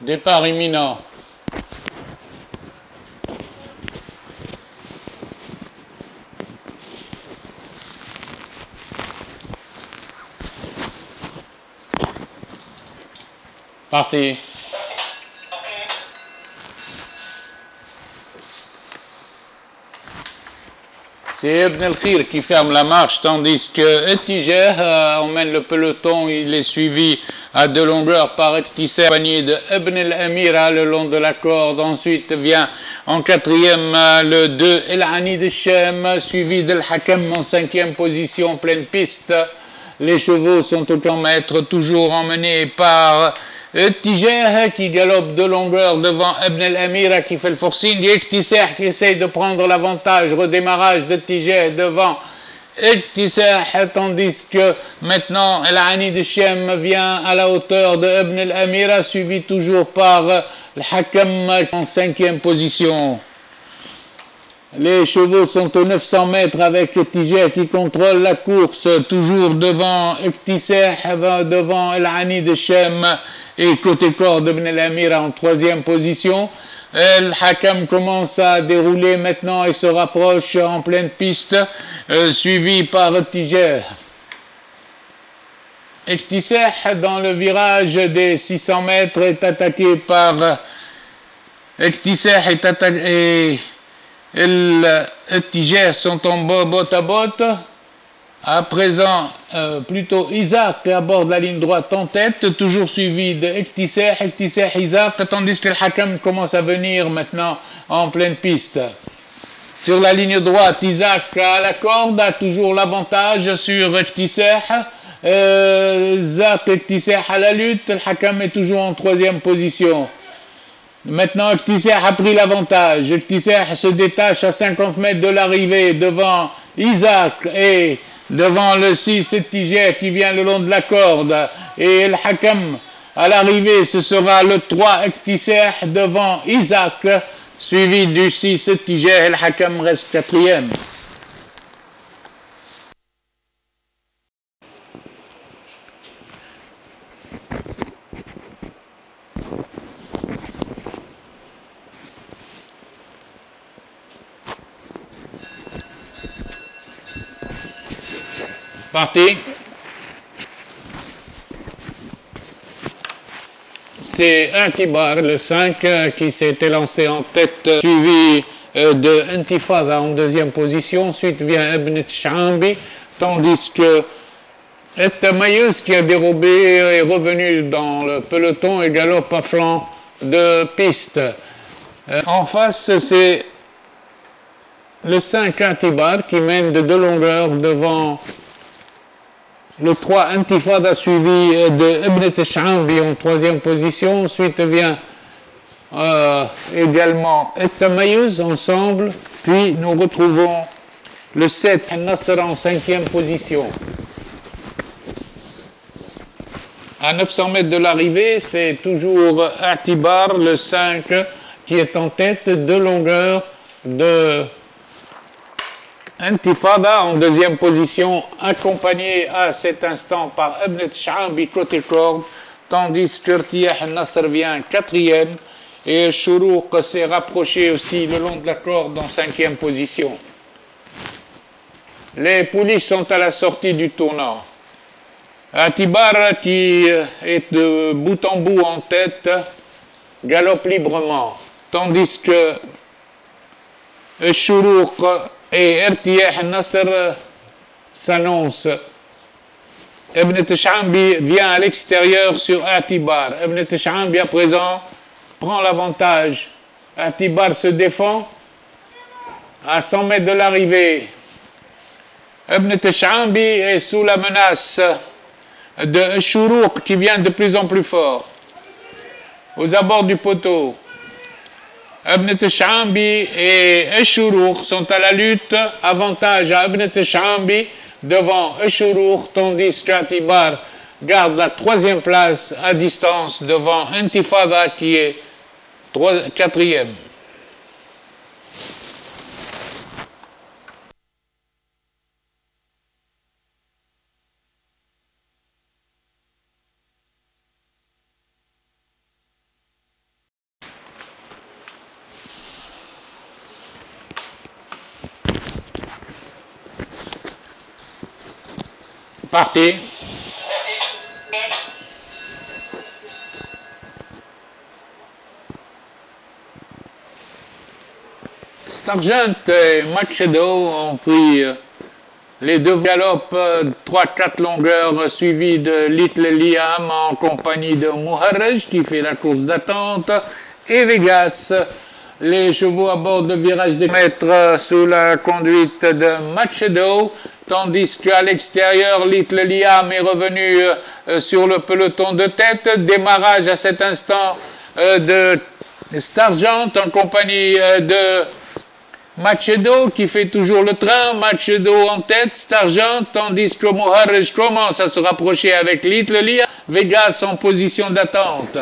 Départ imminent. Parti. C'est Ibn al-Khir qui ferme la marche, tandis que Ettijer emmène le peloton. Il est suivi à de longueur par Ektisser, accompagné de Ibn al-Amira le long de la corde. Ensuite vient en quatrième le 2 El-Ani de Shem, suivi d'El-Hakam en cinquième position, pleine piste. Les chevaux sont au kilomètre, toujours emmenés par Ettijer qui galope de longueur devant Ibn al-Amira qui fait le forcing, et Ektisser qui essaye de prendre l'avantage. Redémarrage d'Ettijer devant Ektisser, tandis que maintenant El-Ani de Shem vient à la hauteur de Ibn al-Amira, suivi toujours par le Hakam en cinquième position. Les chevaux sont aux 900 mètres avec Ettijer qui contrôle la course, toujours devant Ektisser, devant El-Ani de Shem, et côté corde Ibn al-Amira en troisième position. El Hakam commence à dérouler maintenant et se rapproche en pleine piste, suivi par Ettijer. Ektisser, dans le virage des 600 mètres, est attaqué par Ektisser et Ettijer sont en botte à botte. À présent, plutôt Isaac aborde la ligne droite en tête, toujours suivi de Ektisser, Isaac, tandis que le Hakam commence à venir maintenant en pleine piste. Sur la ligne droite, Isaac à la corde a toujours l'avantage sur Ektisser. Isaac, Ektisser à la lutte, le Hakam est toujours en troisième position. Maintenant, Ektisser a pris l'avantage. Ektisser se détache à 50 mètres de l'arrivée devant Isaac et devant le 6 Ettijer qui vient le long de la corde. Et le Hakam à l'arrivée, ce sera le 3 Ektisser devant Isaac, suivi du 6 Ettijer, et le Hakam reste quatrième. Parti. C'est Atibar, le 5, qui s'était lancé en tête, suivi de Intifada en deuxième position. Ensuite vient Ibn Tchambi, tandis que Et-Tamayus, qui a dérobé, est revenu dans le peloton et galope à flanc de piste. En face, c'est le 5 Atibar qui mène de 2 longueurs devant le 3 Intifada, suivi de Ibn Tchambi en troisième position. Ensuite vient également Et-Tamayus ensemble. Puis nous retrouvons le 7 Nasr en cinquième position. À 900 mètres de l'arrivée, c'est toujours Atibar, le 5, qui est en tête de longueur de Intifada en deuxième position, accompagné à cet instant par Ibn Tchambi côté corde, tandis que Irtiyah Nasr vient quatrième et Shuruq s'est rapproché aussi le long de la corde en cinquième position. Les pouliches sont à la sortie du tournant. Atibar, qui est de bout en bout en tête, galope librement, tandis que Shuruq et Irtiyah Nasr s'annoncent. Ibn Tchambi vient à l'extérieur sur Atibar. Ibn Tchambi à présent prend l'avantage. Atibar se défend à 100 mètres de l'arrivée. Ibn Tchambi est sous la menace de Shuruq qui vient de plus en plus fort. Aux abords du poteau, Ibn Tchambi et Shuruq sont à la lutte. Avantage à Ibn Tchambi devant Shuruq, tandis qu'Atibar garde la troisième place à distance devant Intifada qui est quatrième. Parti. Stargent et Machedo ont pris les deux galopes 3-4 longueurs suivis de Little Liam en compagnie de Muharrej qui fait la course d'attente et Vegas. Les chevaux à bord de virage des mètres sous la conduite de Machedo, tandis qu'à l'extérieur, Little Liam est revenu sur le peloton de tête. Démarrage à cet instant de Stargent en compagnie de Machedo qui fait toujours le train, Machedo en tête, Stargent, tandis que Muharrej commence à se rapprocher avec Little Liam, Vegas en position d'attente.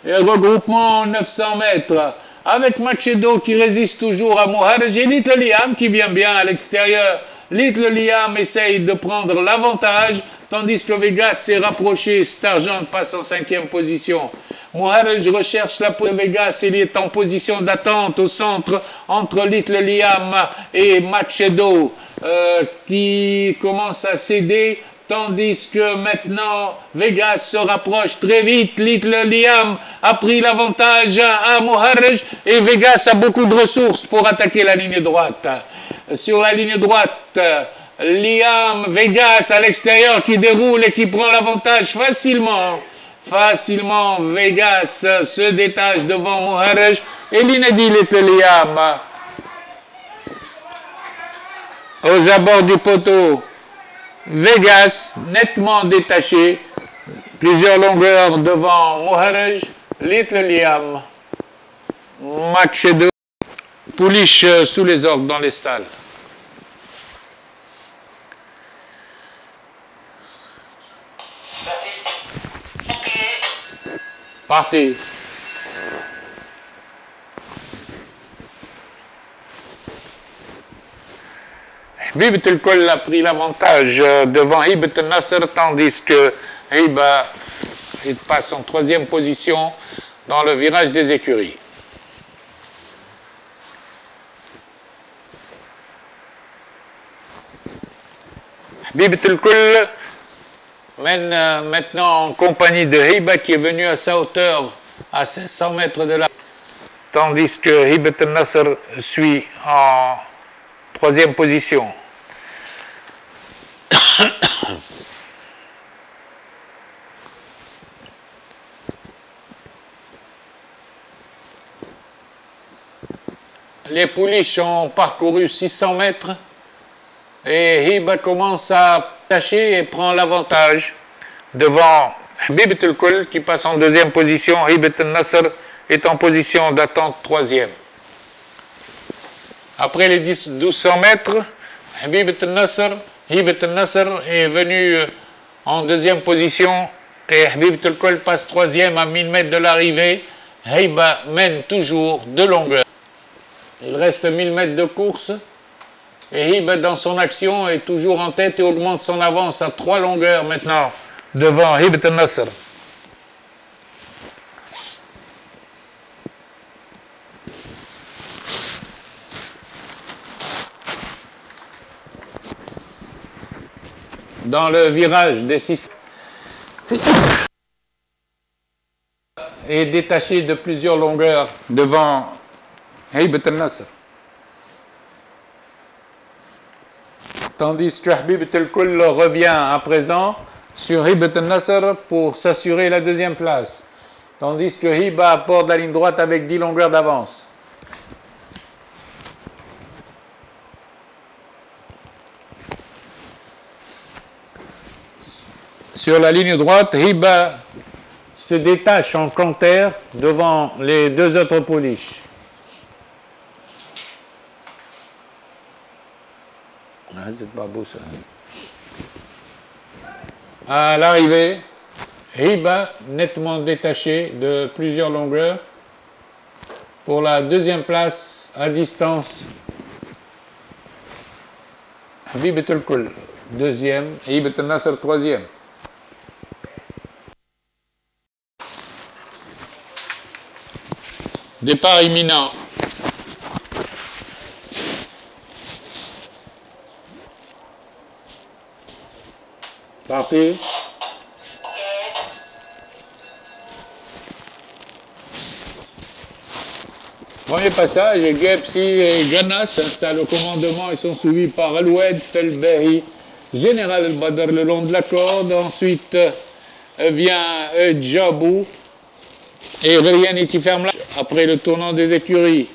Regroupement 900 mètres, avec Machedo qui résiste toujours à Muharrej et Little Liam qui vient bien à l'extérieur. Little Liam essaye de prendre l'avantage, tandis que Vegas s'est rapproché, Stargent passe en 5e position. Muharrej recherche la peau de Vegas, il est en position d'attente au centre entre Little Liam et Machedo qui commence à céder, tandis que maintenant Vegas se rapproche très vite. Little Liam a pris l'avantage à Muharrej et Vegas a beaucoup de ressources pour attaquer la ligne droite. Sur la ligne droite, Liam, Vegas à l'extérieur qui déroule et qui prend l'avantage facilement. Facilement, Vegas se détache devant Muharrej et l'inédit Little Liam aux abords du poteau. Vegas nettement détaché, plusieurs longueurs devant Muharrej, Little Liam, Machedo, pouliche sous les orgues dans les stalles. Parti. Hibat el-Kol a pris l'avantage devant Hibat el-Nasr, tandis que Hiba passe en 3e position dans le virage des écuries. Hibat el-Kol mène maintenant en compagnie de Hiba qui est venu à sa hauteur à 1600 mètres de là, tandis que Hibat el-Nasr suit en 3e position. Les pouliches ont parcouru 600 mètres et Hiba commence à tâcher et prend l'avantage devant Hibat el-Kol qui passe en 2e position. Hibat el-Nasr est en position d'attente 3e. Après les 1200 mètres, Hibat el-Nasr est venu en 2e position et Hibat el-Kol passe 3e à 1000 mètres de l'arrivée. Hiba mène toujours de longueur. Il reste 1000 mètres de course et Hiba dans son action est toujours en tête et augmente son avance à 3 longueurs maintenant devant Hibat el-Nasr. Dans le virage des 6 est détaché de plusieurs longueurs devant Hibat el-Nasr. Tandis que Hibat el-Kol revient à présent sur Hibat el-Nasr pour s'assurer la 2e place. Tandis que Hiba apporte la ligne droite avec 10 longueurs d'avance. Sur la ligne droite, Hiba se détache en canter devant les 2 autres pouliches. Ah, c'est pas beau ça. À l'arrivée, Hiba nettement détaché de plusieurs longueurs pour la 2e place à distance. Hibat el-Kol 2e et Hibat el-Nasr 3e. Départ imminent. parti. Premier passage, Gebsi et Ghana s'installent au commandement. Ils sont suivis par Al-Oued, Felbehi, Général El-Badr le long de la corde. Ensuite vient Djabou et Riani qui ferme la... Après le tournant des écuries,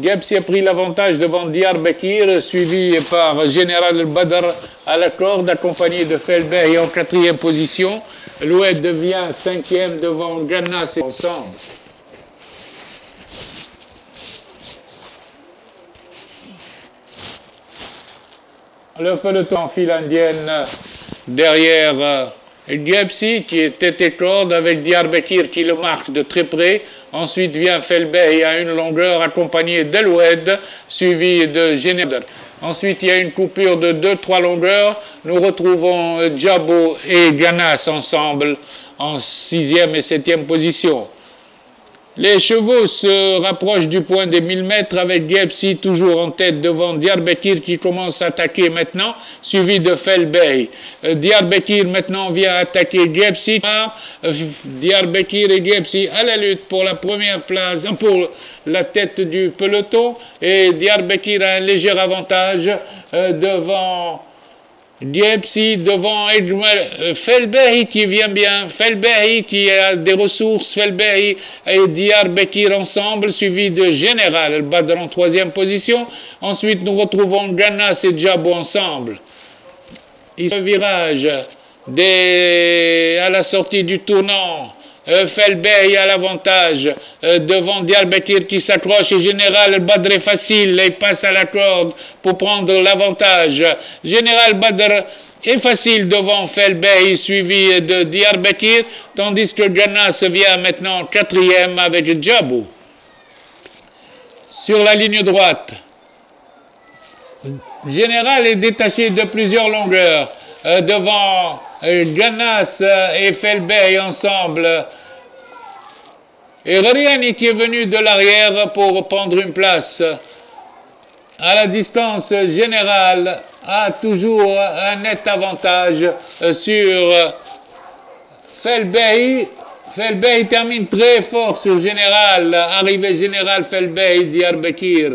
Gebsi a pris l'avantage devant Diyarbakir, suivi par Général El-Badr à la corde, accompagné de Felbehi en 4e position. Al-Oued devient 5e devant Ghana, c'est ensemble. Le peloton en file indienne derrière Gebsi qui est tête et corde avec Diyarbakir qui le marque de très près. Ensuite vient Felbehi à une longueur accompagné d'Al-Oued suivi de Général. Ensuite il y a une coupure de 2-3 longueurs. Nous retrouvons Djabou et Ganas ensemble en 6e et 7e position. Les chevaux se rapprochent du point des 1000 mètres avec Gebsi toujours en tête devant Diyarbakir qui commence à attaquer maintenant, suivi de Felbehi. Diyarbakir maintenant vient attaquer Gebsi. Diyarbakir et Gebsi à la lutte pour la première place, pour la tête du peloton. Et Diyarbakir a un léger avantage devant Gebsi, devant Felbehi qui vient bien, Felbehi qui a des ressources, Felbehi et Diyarbakir ensemble, suivi de Général El-Badr en 3e position. Ensuite, nous retrouvons Ganas et Djabou ensemble. Il y a un virage à la sortie du tournant. Felbehi a l'avantage devant Diyarbakir qui s'accroche et Général El-Badr est facile et passe à la corde pour prendre l'avantage. Général El-Badr est facile devant Felbehi suivi de Diyarbakir tandis que Ganas vient maintenant 4e avec Djabou. Sur la ligne droite, Général est détaché de plusieurs longueurs devant Ganas et Felbehi ensemble. Et Riani qui est venu de l'arrière pour prendre une place. À la distance, Général a toujours un net avantage sur Felbehi. Felbehi termine très fort sur Général. Arrivée Général Felbehi, Diyarbakir.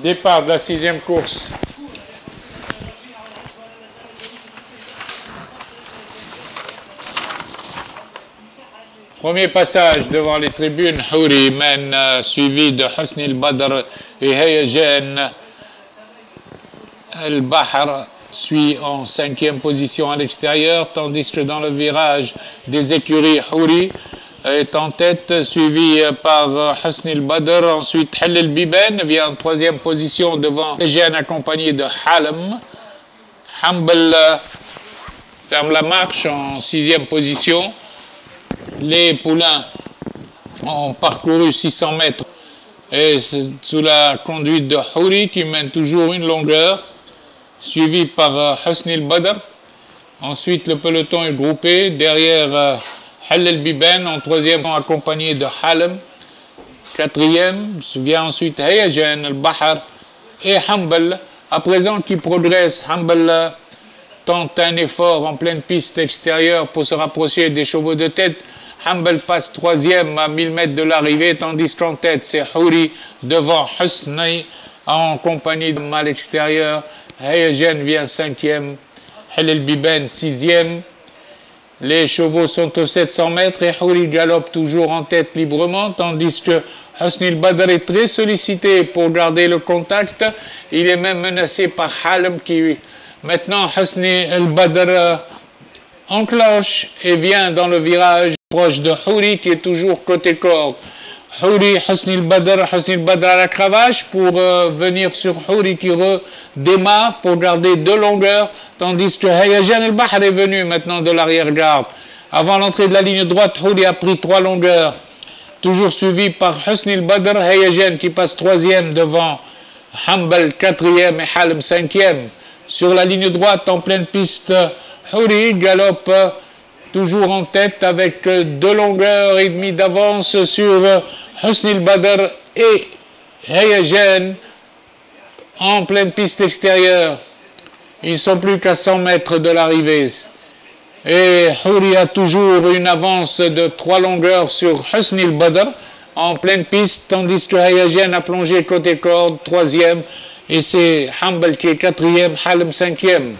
Départ de la 6e course. Premier passage devant les tribunes, Houri mène, suivi de Hosni El-Badr et Hayajan. El-Bahr suit en 5e position à l'extérieur, tandis que dans le virage des écuries, Houri est en tête, suivi par Hosni El-Badr. Ensuite, Hal El-Biben vient en 3e position devant Hayajan accompagné de Halem. Hambal ferme la marche en 6e position. Les poulains ont parcouru 600 mètres et sous la conduite de Houri qui mène toujours une longueur, suivi par Hosni El-Badr. Ensuite, le peloton est groupé derrière Hal El-Biben en 3e accompagné de Halem. 4e vient ensuite Hayajan, El-Bahr et Hambal. À présent qui progresse, Hambal tente un effort en pleine piste extérieure pour se rapprocher des chevaux de tête. Hambal passe 3e à 1000 mètres de l'arrivée, tandis qu'en tête c'est Houri devant Hosni en compagnie de mal extérieur. Hayajan vient 5e, Hal El-Biben 6e. Les chevaux sont aux 700 mètres et Houri galope toujours en tête librement, tandis que Hosni El-Badr est très sollicité pour garder le contact. Il est même menacé par Halem qui... Maintenant, Hosni El-Badr enclenche et vient dans le virage proche de Houri qui est toujours côté corde. Houri, Hosni El-Badr à la cravache pour venir sur Houri qui redémarre pour garder 2 longueurs, tandis que Hayajan El-Bahr est venu maintenant de l'arrière-garde. Avant l'entrée de la ligne droite, Houri a pris 3 longueurs, toujours suivi par Hosni El-Badr. Hayajan qui passe 3e devant Hambal 4e et Halem 5e. Sur la ligne droite, en pleine piste, Houri galope toujours en tête avec 2 longueurs et demie d'avance sur Hosni el-Badr et Hayajan en pleine piste extérieure. Ils sont plus qu'à 100 mètres de l'arrivée. Et Houri a toujours une avance de 3 longueurs sur Hosni el-Badr en pleine piste, tandis que Hayajan a plongé côté corde, 3e, et c'est Hanbal qui est 4e, Halem 5e.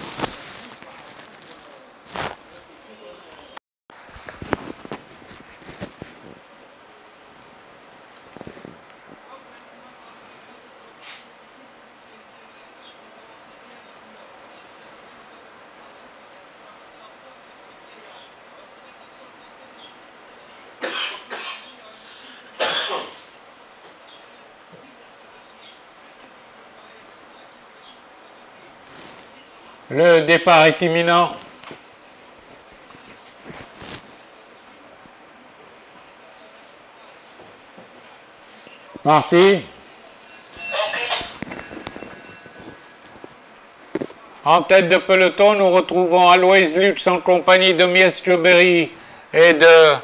Le départ est imminent. Parti. En tête de peloton, nous retrouvons Alois Lux en compagnie de Mies Berry et de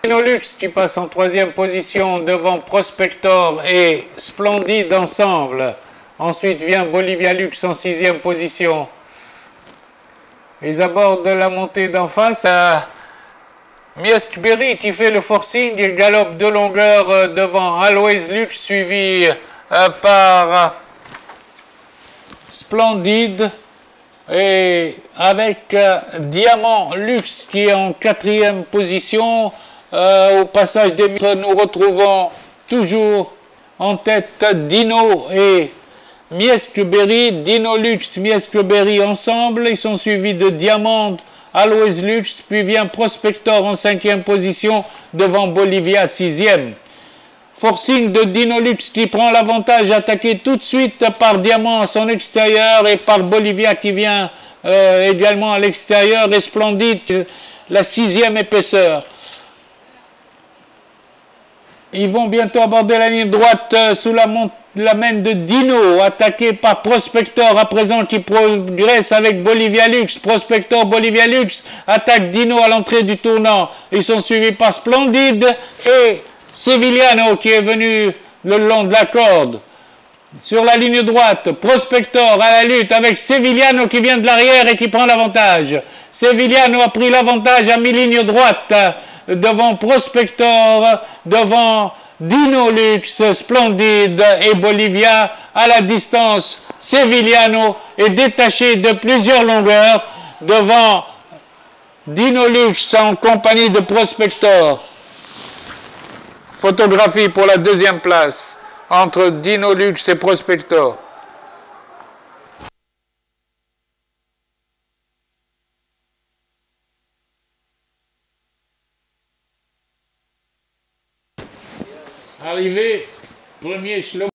Dino Lux qui passe en 3e position devant Prospector et Splendide ensemble. Ensuite vient Bolivia Lux en 6e position. Ils abordent la montée d'en face à Mies Berry qui fait le forcing. Il galope 2 longueurs devant Alois Lux, suivi par Splendide. Et avec Diamant Lux qui est en 4e position. Au passage des mètres, nous retrouvons toujours en tête Dino et Mies Berry, Dino Lux, Mies Berry ensemble. Ils sont suivis de Diamant, Alois Lux, puis vient Prospector en 5e position devant Bolivia 6e. Forcing de Dino Lux qui prend l'avantage, attaqué tout de suite par Diamant à son extérieur et par Bolivia qui vient également à l'extérieur, et Splendide, la 6e épaisseur. Ils vont bientôt aborder la ligne droite sous la main de Dino, attaqué par Prospector à présent qui progresse avec Bolivia Lux. Prospector, Bolivia Lux attaque Dino à l'entrée du tournant. Ils sont suivis par Splendide et Sevillano qui est venu le long de la corde. Sur la ligne droite, Prospector à la lutte avec Sevillano qui vient de l'arrière et qui prend l'avantage. Sevillano a pris l'avantage à mi-ligne droite devant Prospector, devant Dino Lux, Splendide et Bolivia. À la distance, Sevillano est détaché de plusieurs longueurs devant Dino Lux en compagnie de Prospector. Photographie pour la 2e place entre Dino Lux et Prospector. Arrivé, premier Shlomo